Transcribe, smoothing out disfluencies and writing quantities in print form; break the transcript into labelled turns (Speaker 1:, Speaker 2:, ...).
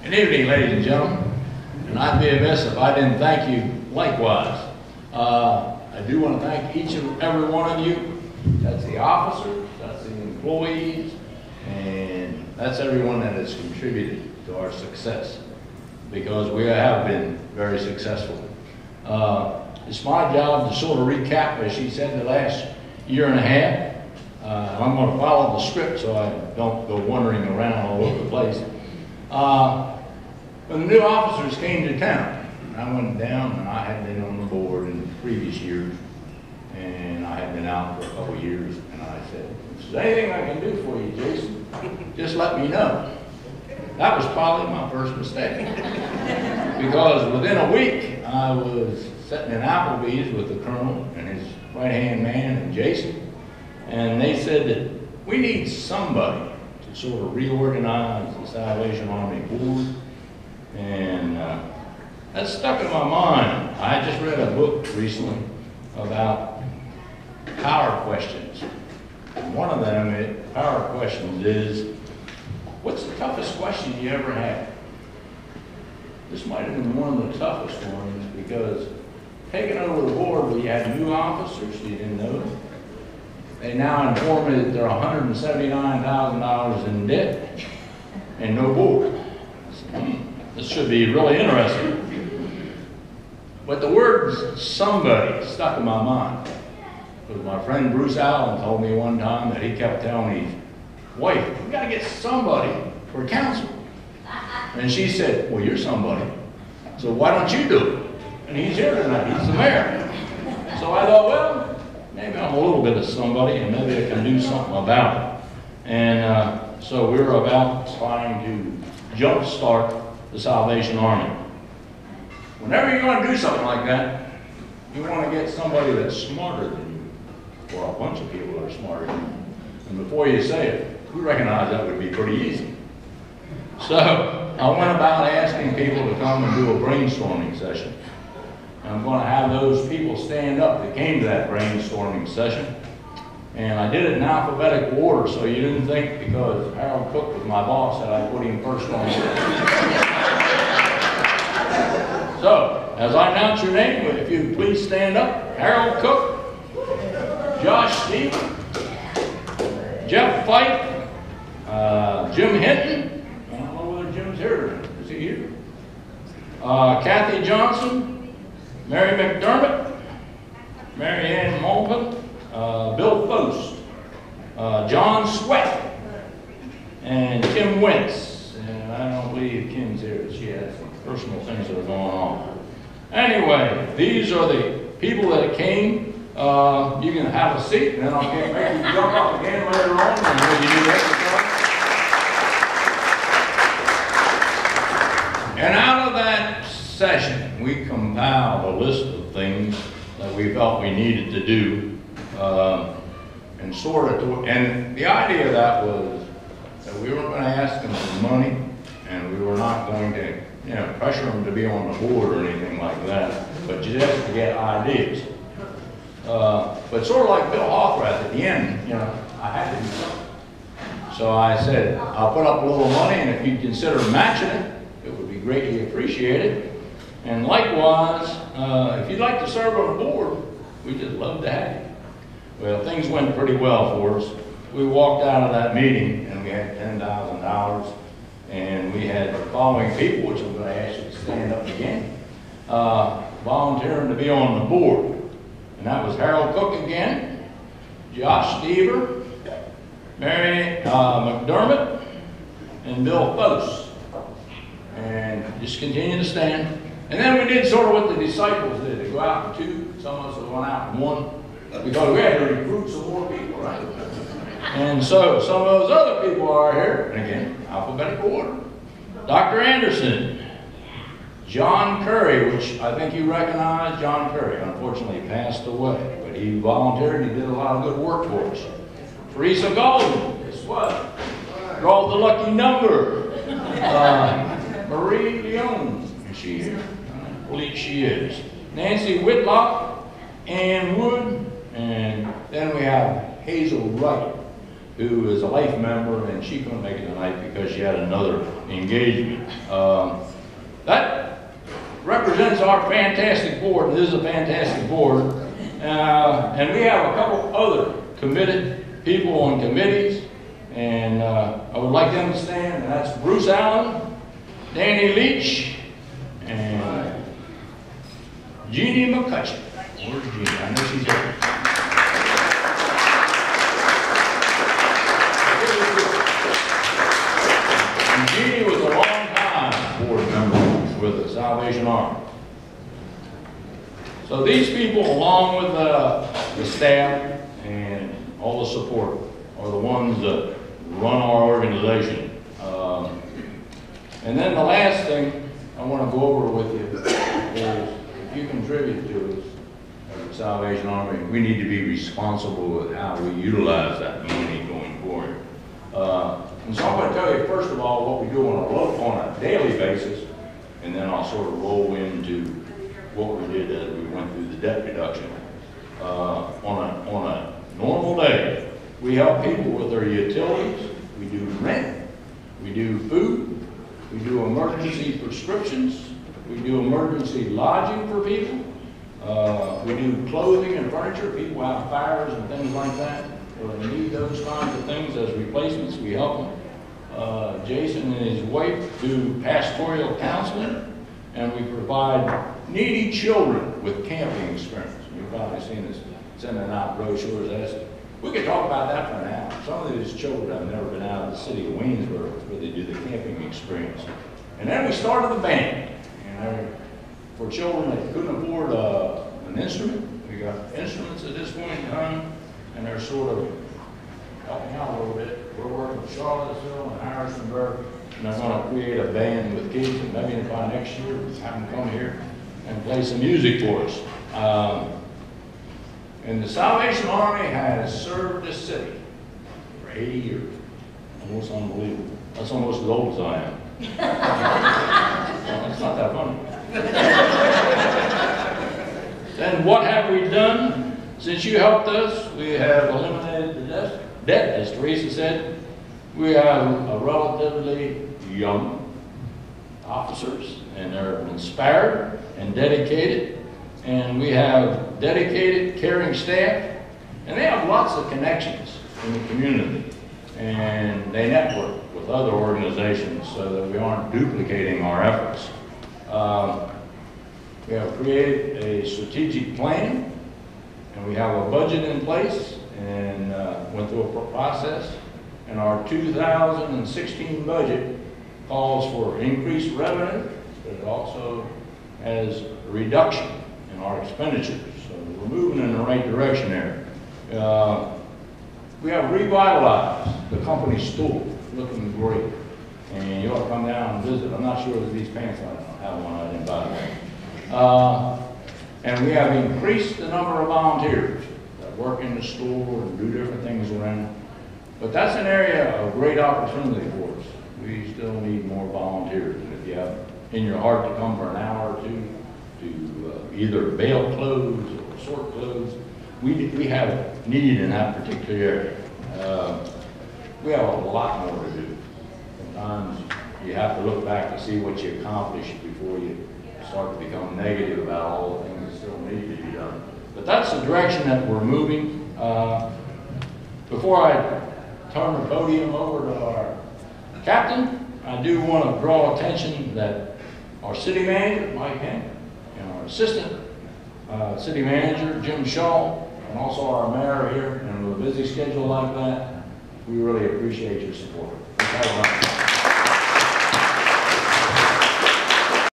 Speaker 1: Good evening, ladies and gentlemen. And I'd be amiss if I didn't thank you likewise. I do want to thank each and every one of you. That's the officers, that's the employees, and that's everyone that has contributed to our success, because we have been very successful. It's my job to sort of recap, as she said, the last year and a half. I'm going to follow the script so I don't go wandering around all over the place. When the new officers came to town, I went down, and I had been on the board in previous years, and I had been out for a couple of years, and I said, if there's anything I can do for you, Jason, just let me know. That was probably my first mistake, because within a week, I was sitting in Applebee's with the Colonel and his right-hand man and Jason, and they said that we need somebody to sort of reorganize the Salvation Army board, and that stuck in my mind. I just read a book recently about power questions. And one of them, power questions, is, what's the toughest question you ever had? This might have been one of the toughest ones, because taking over the board where you had new officers you didn't know, they now inform me that they're $179,000 in debt and no board. This should be really interesting. But the words somebody stuck in my mind. Because my friend Bruce Allen told me one time that he kept telling his wife, we got to get somebody for council. And she said, well, you're somebody, so why don't you do it? And he's here tonight, he's the mayor. So I thought, well, maybe I'm a little bit of somebody, and maybe I can do something about it. And so we're about trying to jumpstart the Salvation Army. Whenever you're going to do something like that, you want to get somebody that's smarter than you, or a bunch of people that are smarter than you. And before you say it, we recognize that would be pretty easy. So I went about asking people to come and do a brainstorming session. And I'm going to have those people stand up that came to that brainstorming session. And I did it in alphabetical order, so you didn't think because Harold Cook was my boss that I put him first on the list. So, as I announce your name, if you please stand up. Harold Cook, Josh Stevens, Jeff Fife, Jim Hinton. I don't know whether Jim's here. Is he here? Kathy Johnson, Mary McDermott, Mary Ann Mulvin, Bill Post, John Sweat, and Kim Wentz. And I don't believe Kim's here. She has some personal things that are going on. Anyway, these are the people that came. You can have a seat, and then I'll make you jump up again later on when you do that. And out of that session, we compiled a list of things that we felt we needed to do, and and the idea of that was that we weren't going to ask them for money, and we were not going to, pressure them to be on the board or anything like that, but just to get ideas. But sort of like Bill Hawthorne at the end, I had to do something. So I said, I'll put up a little money, and if you consider matching it, it would be greatly appreciated. And likewise, if you'd like to serve on the board, we'd just love to have you. Well, things went pretty well for us. We walked out of that meeting, and we had $10,000, and we had the following people, which I'm going to ask you to stand up again, volunteering to be on the board. And that was Harold Cook again, Josh Stever, Mary McDermott, and Bill Post. And just continue to stand. And then we did sort of what the disciples did. They go out in two, some of us went out in one, because we had to recruit some more people, right? And so some of those other people are here, and again, alphabetical order. Dr. Anderson, John Curry, which I think you recognize. John Curry, unfortunately, passed away, but he volunteered and he did a lot of good work for us. Teresa Golden, guess what? Called the lucky number. Marie Leone, is she here? I believe she is. Nancy Whitlock, Ann Wood, and then we have Hazel Wright, who is a life member, and she couldn't make it tonight because she had another engagement. That represents our fantastic board. This is a fantastic board. And we have a couple other committed people on committees. And I would like them to stand, and that's Bruce Allen, Danny Leach, and Jeannie McCutcheon. Where's Jeannie? I know she's here. And Jeannie was a long-time board member with the Salvation Army. So these people, along with the staff and all the support, are the ones that run our organization. And then the last thing I want to go over with you is, if you contribute to us as the Salvation Army, we need to be responsible with how we utilize that money going forward. And so I'm going to tell you, first of all, what we do on a daily basis, and then I'll sort of roll into what we did as we went through the debt reduction. On a normal day, we help people with their utilities, we do rent, we do food, we do emergency prescriptions, we do emergency lodging for people, we do clothing and furniture. People have fires and things like that, or they need those kinds of things as replacements, we help them. Jason and his wife do pastoral counseling, and we provide needy children with camping experience. You've probably seen us sending out brochures. We could talk about that for an hour. Some of these children have never been out of the city of Waynesboro where they do the camping experience. And then we started the band. And for children that couldn't afford an instrument, we got instruments at this point in time, and they're sort of helping out a little bit. We're working with Charlottesville and Harrisonburg, and they're going to create a band with kids, and maybe by next year, have them come here and play some music for us. And the Salvation Army has served this city for 80 years. Almost unbelievable. That's almost as old as I am. Well, it's not that funny. Then what have we done? Since you helped us, we have eliminated the debt, as Teresa said. We have a relatively young officers, and they're inspired and dedicated. And we have dedicated, caring staff, and they have lots of connections in the community. And they network with other organizations so that we aren't duplicating our efforts. We have created a strategic plan, and we have a budget in place, and went through a process. And our 2016 budget calls for increased revenue, but it also has a reduction in our expenditures. So we're moving in the right direction there. We have revitalized the company store, looking great. And you ought to come down and visit. I'm not sure that these pants, I don't have one, I didn't buy them. And we have increased the number of volunteers that work in the store and do different things around. But that's an area of great opportunity for us. We still need more volunteers. And if you have in your heart to come for an hour or two to either bale clothes or sort clothes, we have need in that particular area. We have a lot more to do. Sometimes you have to look back to see what you accomplished before you start to become negative about all the things that still need to be done. But that's the direction that we're moving. Before I turn the podium over to our captain, I do want to draw attention that our city manager, Mike Henk, and our assistant city manager, Jim Shaw, and also our mayor here, and with a busy schedule like that, we really appreciate your support. Thank you.